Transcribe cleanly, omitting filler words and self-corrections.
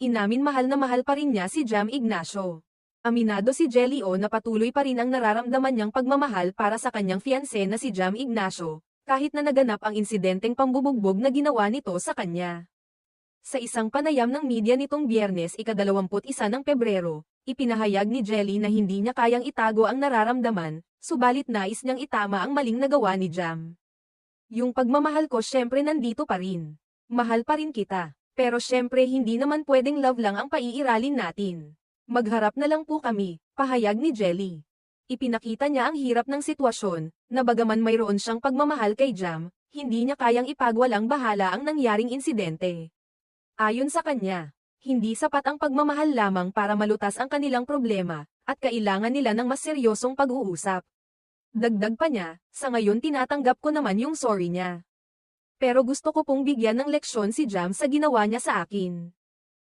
Inamin mahal na mahal pa rin niya si Jam Ignacio. Aminado si Jelly O na patuloy pa rin ang nararamdaman niyang pagmamahal para sa kanyang fiancé na si Jam Ignacio, kahit na naganap ang insidenteng pambubugbog na ginawa nito sa kanya. Sa isang panayam ng media nitong Biyernes ika-21 ng Pebrero, ipinahayag ni Jelly na hindi niya kayang itago ang nararamdaman, subalit nais niyang itama ang maling nagawa ni Jam. Yung pagmamahal ko syempre nandito pa rin. Mahal pa rin kita. Pero syempre hindi naman pwedeng love lang ang paiiralin natin. Magharap na lang po kami, pahayag ni Jelly. Ipinakita niya ang hirap ng sitwasyon, na bagaman mayroon siyang pagmamahal kay Jam, hindi niya kayang ipagwalang bahala ang nangyaring insidente. Ayon sa kanya, hindi sapat ang pagmamahal lamang para malutas ang kanilang problema, at kailangan nila ng mas seryosong pag-uusap. Dagdag pa niya, sa ngayon tinatanggap ko naman yung sorry niya. Pero gusto ko pong bigyan ng leksyon si Jam sa ginawa niya sa akin.